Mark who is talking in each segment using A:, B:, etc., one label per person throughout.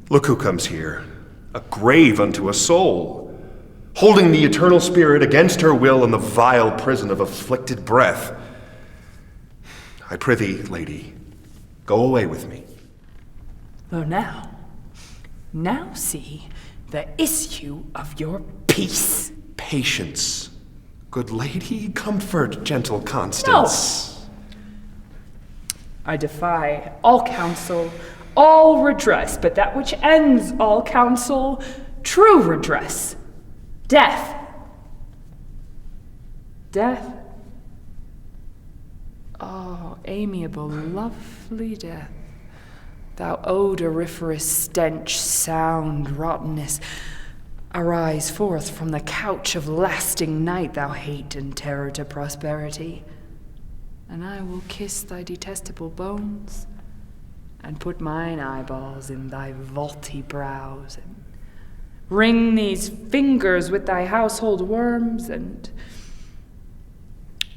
A: Look who comes here, a grave unto a soul, holding the eternal spirit against her will in the vile prison of afflicted breath. I prithee, lady, go away with me.
B: Oh, now see the issue of your peace.
A: Patience, good lady, comfort, gentle Constance.
B: No! I defy all counsel, all redress, but that which ends all counsel, true redress. Death. Death. Oh, amiable, lovely death. Thou odoriferous stench, sound, rottenness, arise forth from the couch of lasting night, thou hate and terror to prosperity. And I will kiss thy detestable bones, and put mine eyeballs in thy vaulty brows, and wring these fingers with thy household worms, and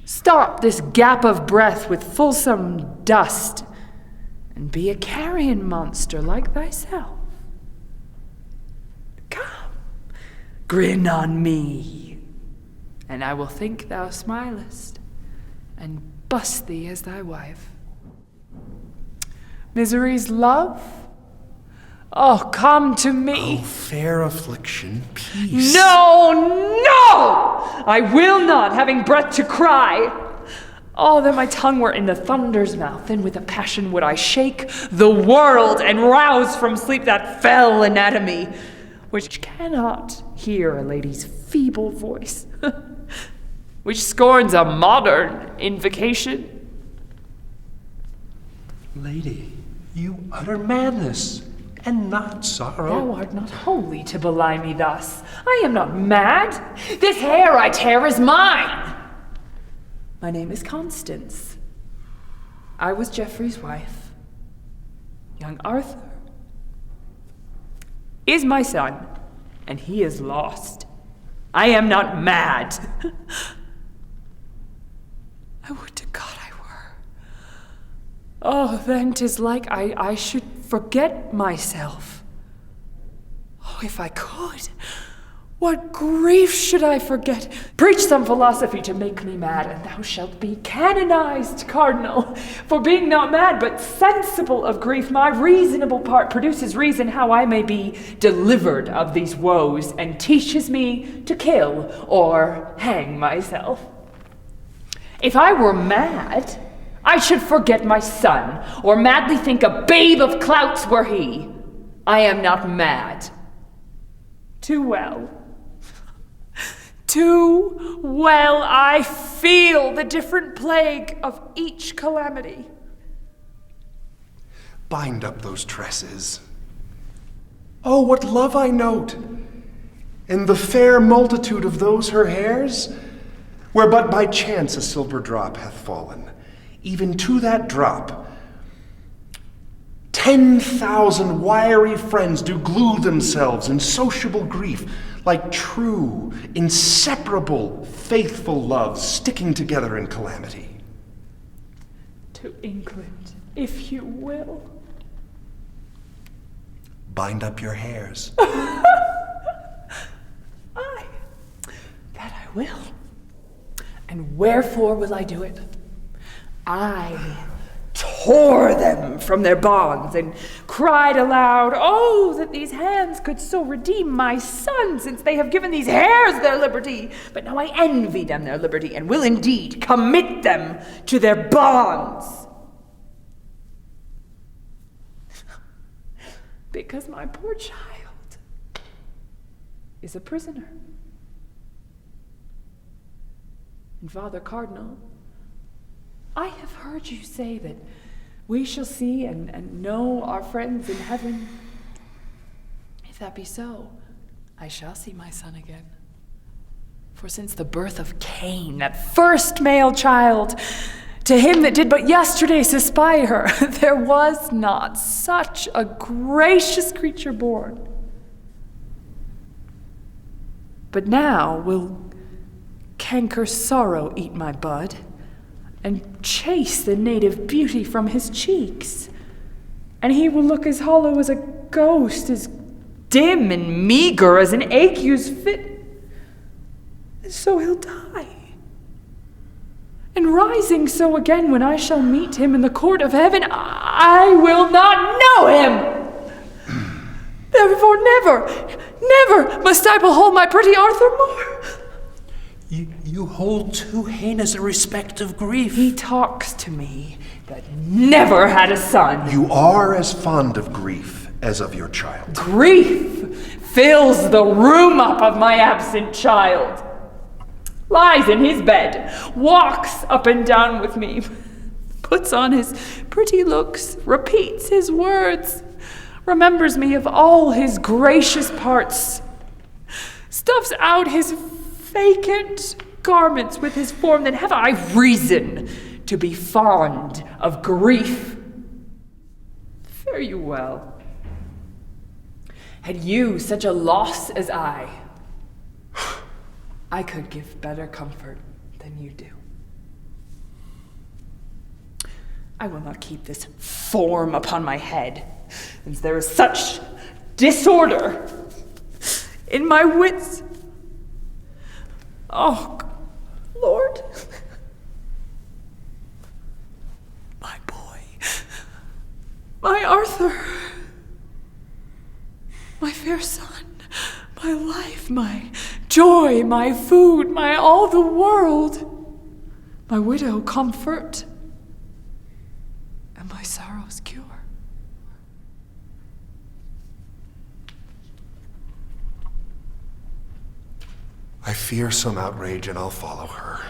B: stop this gap of breath with fulsome dust, and be a carrion monster like thyself. Come, grin on me, and I will think thou smilest, and bust thee as thy wife. Misery's love? Oh, come to me.
A: Oh, fair affliction, peace.
B: No! I will not, having breath to cry. Oh, that my tongue were in the thunder's mouth, then with a passion would I shake the world and rouse from sleep that fell anatomy, which cannot hear a lady's feeble voice, which scorns a modern invocation.
C: Lady, you utter madness, and not sorrow.
B: Thou art not holy to belie me thus. I am not mad. This hair I tear is mine. My name is Constance. I was Geoffrey's wife. Young Arthur is my son, and he is lost. I am not mad. I would to God I were. Oh, then 'tis like I should forget myself. Oh, if I could, what grief should I forget? Preach some philosophy to make me mad, and thou shalt be canonized, Cardinal. For being not mad, but sensible of grief, my reasonable part produces reason how I may be delivered of these woes, and teaches me to kill or hang myself. If I were mad, I should forget my son, or madly think a babe of clouts were he. I am not mad. Too well I feel the different plague of each calamity.
A: Bind up those tresses. Oh, what love I note in the fair multitude of those her hairs, where but by chance a silver drop hath fallen. Even to that drop 10,000 wiry friends do glue themselves in sociable grief, like true, inseparable, faithful loves sticking together in calamity.
B: To England, if you will.
A: Bind up your hairs.
B: Aye, that I will. And wherefore will I do it? I tore them from their bonds and cried aloud, oh, that these hands could so redeem my son, since they have given these hairs their liberty. But now I envy them their liberty, and will indeed commit them to their bonds. Because my poor child is a prisoner. And Father Cardinal, I have heard you say that we shall see and know our friends in heaven. If that be so, I shall see my son again. For since the birth of Cain, that first male child, to him that did but yesterday suspire, there was not such a gracious creature born. But now will canker sorrow eat my bud, and chase the native beauty from his cheeks. and he will look as hollow as a ghost, as dim and meager as an ague's fit. So he'll die. And rising so again when I shall meet him in the court of heaven, I will not know him. Therefore never must I behold my pretty Arthur more.
C: You hold too heinous a respect of grief.
B: He talks to me that never had a son.
A: You are as fond of grief as of your child.
B: Grief fills the room up of my absent child. Lies in his bed, walks up and down with me, puts on his pretty looks, repeats his words, remembers me of all his gracious parts, stuffs out his vacant garments with his form. Then have I reason to be fond of grief? Fare you well. Had you such a loss as I could give better comfort than you do. I will not keep this form upon my head, since there is such disorder in my wits. Oh, Lord, my boy, my Arthur, my fair son, my life, my joy, my food, my all the world, my widow comfort, and my sorrow's cure.
A: I fear some outrage, and I'll follow her.